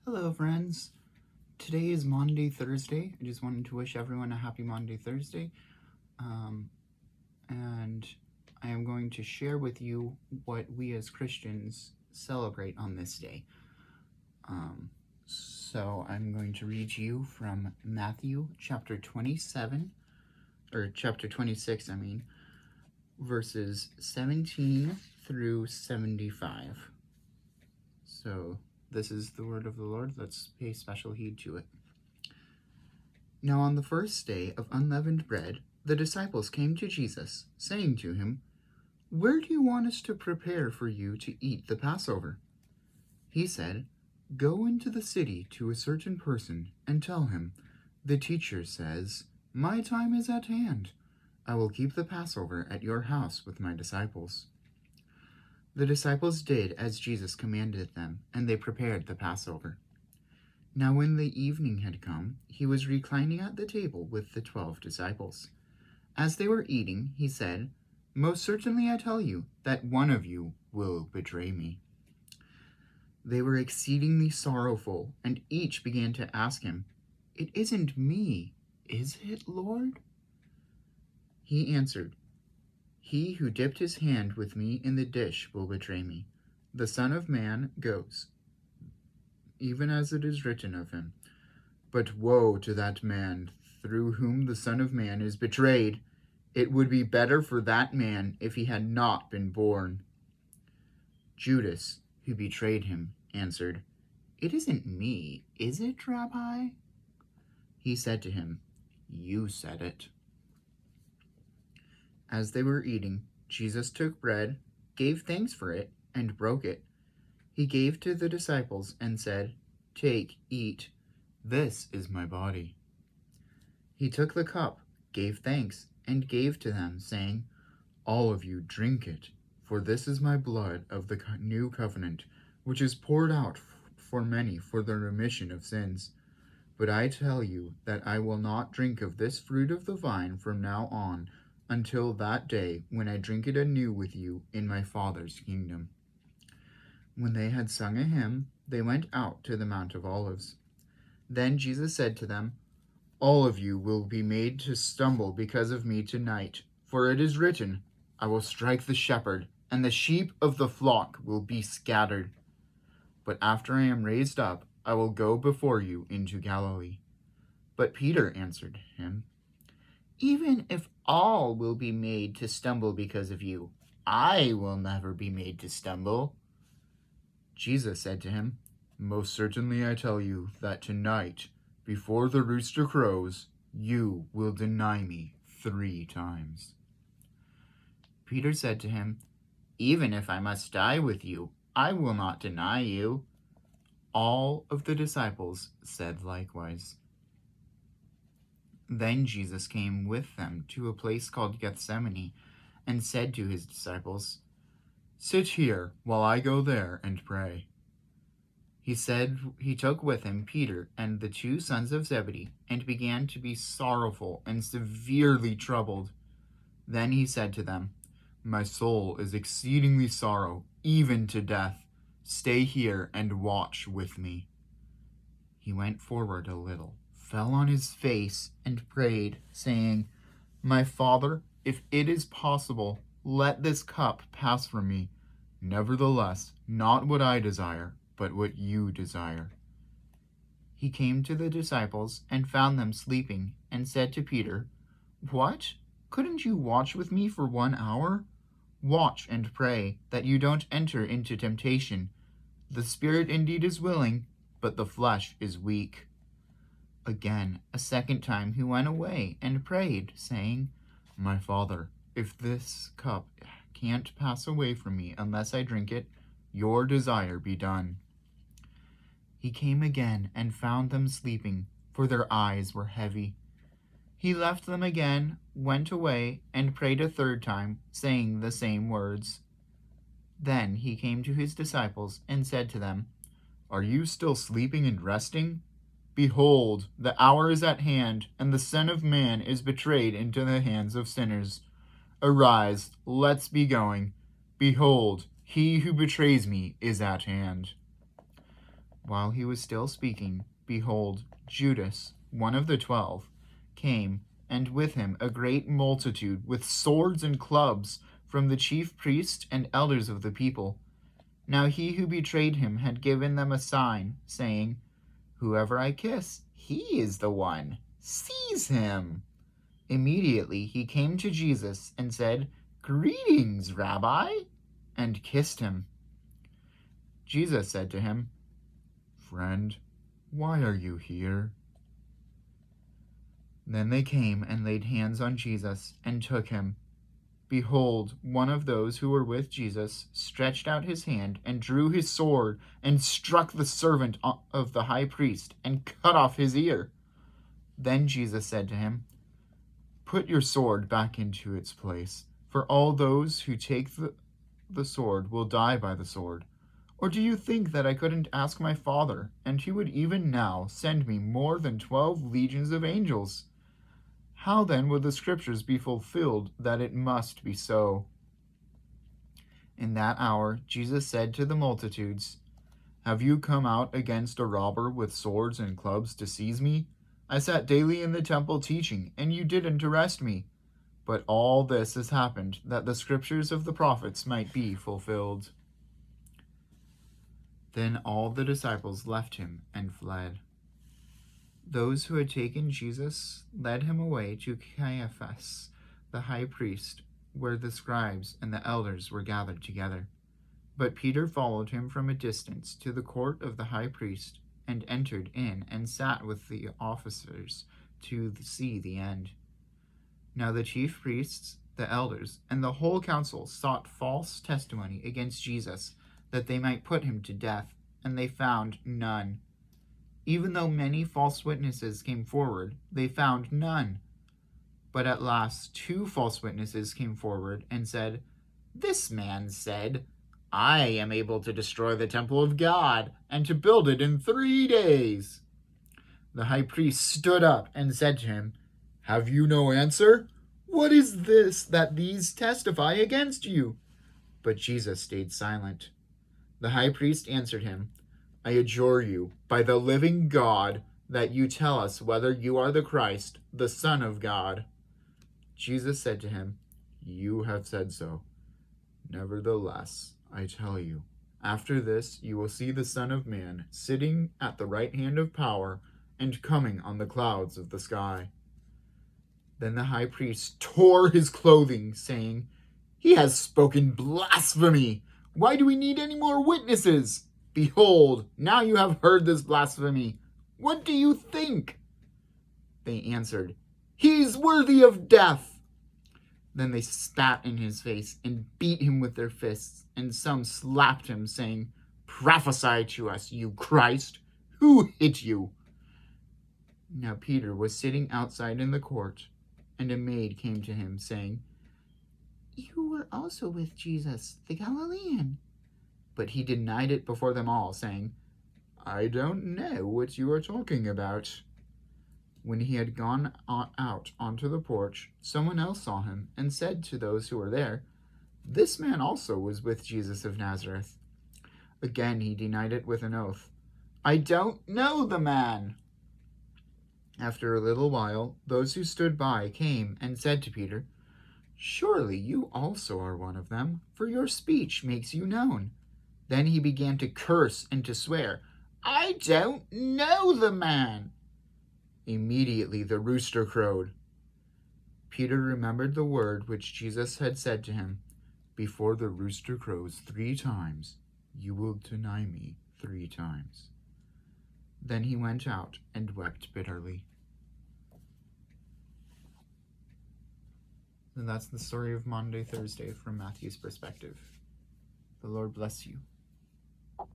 Hello, friends. Today is Maundy Thursday. I just wanted to wish everyone a happy Maundy Thursday. And I am going to share with you what we as Christians celebrate on this day. So I'm going to read you from Matthew chapter 26, verses 17 through 75. So this is the word of the Lord. Let's pay special heed to it. Now on the first day of unleavened bread, the disciples came to Jesus, saying to him, "Where do you want us to prepare for you to eat the Passover?" He said, "Go into the city to a certain person and tell him, 'The teacher says, my time is at hand. I will keep the Passover at your house with my disciples.'" The disciples did as Jesus commanded them, and they prepared the Passover. Now when the evening had come, he was reclining at the table with the 12 disciples. As they were eating, he said, "Most certainly I tell you that one of you will betray me." They were exceedingly sorrowful, and each began to ask him, "It isn't me, is it, Lord?" He answered, "He who dipped his hand with me in the dish will betray me. The Son of Man goes, even as it is written of him. But woe to that man through whom the Son of Man is betrayed. It would be better for that man if he had not been born." Judas, who betrayed him, answered, "It isn't me, is it, Rabbi?" He said to him, "You said it." As they were eating, Jesus took bread, gave thanks for it, and broke it. He gave to the disciples and said, "Take, eat. This is my body." He took the cup, gave thanks, and gave to them, saying, "All of you drink it, for this is my blood of the new covenant, which is poured out for many for the remission of sins. But I tell you that I will not drink of this fruit of the vine from now on until that day when I drink it anew with you in my Father's kingdom." When they had sung a hymn, they went out to the Mount of Olives. Then Jesus said to them, "All of you will be made to stumble because of me tonight, for it is written, 'I will strike the shepherd, and the sheep of the flock will be scattered.' But after I am raised up, I will go before you into Galilee." But Peter answered him, "Even if all will be made to stumble because of you, I will never be made to stumble." Jesus said to him, "Most certainly I tell you that tonight, before the rooster crows, you will deny me 3 times. Peter said to him, "Even if I must die with you, I will not deny you." All of the disciples said likewise. Then Jesus came with them to a place called Gethsemane, and said to his disciples, "Sit here while I go there and pray." He took with him Peter and the 2 sons of Zebedee, and began to be sorrowful and severely troubled. Then he said to them, "My soul is exceedingly sorrow, even to death. Stay here and watch with me." He went forward a little, fell on his face, and prayed, saying, "My Father, if it is possible, let this cup pass from me. Nevertheless, not what I desire, but what you desire." He came to the disciples and found them sleeping, and said to Peter, "What? Couldn't you watch with me for 1 hour? Watch and pray, that you don't enter into temptation. The spirit indeed is willing, but the flesh is weak." Again, a second time he went away and prayed, saying, "My Father, if this cup can't pass away from me unless I drink it, your desire be done." He came again and found them sleeping, for their eyes were heavy. He left them again, went away, and prayed a 3rd time, saying the same words. Then he came to his disciples and said to them, "Are you still sleeping and resting? Behold, the hour is at hand, and the Son of Man is betrayed into the hands of sinners. Arise, let's be going. Behold, he who betrays me is at hand." While he was still speaking, behold, Judas, one of the 12, came, and with him a great multitude with swords and clubs from the chief priests and elders of the people. Now he who betrayed him had given them a sign, saying, "Whoever I kiss, he is the one. Seize him." Immediately he came to Jesus and said, "Greetings, Rabbi," and kissed him. Jesus said to him, "Friend, why are you here?" Then they came and laid hands on Jesus and took him. Behold, one of those who were with Jesus stretched out his hand and drew his sword and struck the servant of the high priest and cut off his ear. Then Jesus said to him, "Put your sword back into its place, for all those who take the sword will die by the sword. Or do you think that I couldn't ask my Father, and he would even now send me more than 12 legions of angels? How then would the scriptures be fulfilled that it must be so?" In that hour Jesus said to the multitudes, "Have you come out against a robber with swords and clubs to seize me? I sat daily in the temple teaching, and you didn't arrest me. But all this has happened that the scriptures of the prophets might be fulfilled." Then all the disciples left him and fled. Those who had taken Jesus led him away to Caiaphas, the high priest, where the scribes and the elders were gathered together. But Peter followed him from a distance to the court of the high priest, and entered in and sat with the officers to see the end. Now the chief priests, the elders, and the whole council sought false testimony against Jesus, that they might put him to death, and they found none. Even though many false witnesses came forward, they found none. But at last 2 false witnesses came forward and said, "This man said, 'I am able to destroy the temple of God and to build it in 3 days.'" The high priest stood up and said to him, "Have you no answer? What is this that these testify against you?" But Jesus stayed silent. The high priest answered him, "I adjure you, by the living God, that you tell us whether you are the Christ, the Son of God." Jesus said to him, "You have said so. Nevertheless, I tell you, after this you will see the Son of Man sitting at the right hand of power and coming on the clouds of the sky." Then the high priest tore his clothing, saying, "He has spoken blasphemy! Why do we need any more witnesses? Behold, now you have heard this blasphemy. What do you think?" They answered, "He's worthy of death." Then they spat in his face and beat him with their fists, and some slapped him, saying, "Prophesy to us, you Christ! Who hit you?" Now Peter was sitting outside in the court, and a maid came to him, saying, "You were also with Jesus, the Galilean." But he denied it before them all, saying, "I don't know what you are talking about." When he had gone out onto the porch, someone else saw him and said to those who were there, "This man also was with Jesus of Nazareth." Again he denied it with an oath, "I don't know the man." After a little while, those who stood by came and said to Peter, "Surely you also are one of them, for your speech makes you known." Then he began to curse and to swear, "I don't know the man." Immediately the rooster crowed. Peter remembered the word which Jesus had said to him, "Before the rooster crows 3 times, you will deny me 3 times." Then he went out and wept bitterly. And that's the story of Maundy Thursday from Matthew's perspective. The Lord bless you.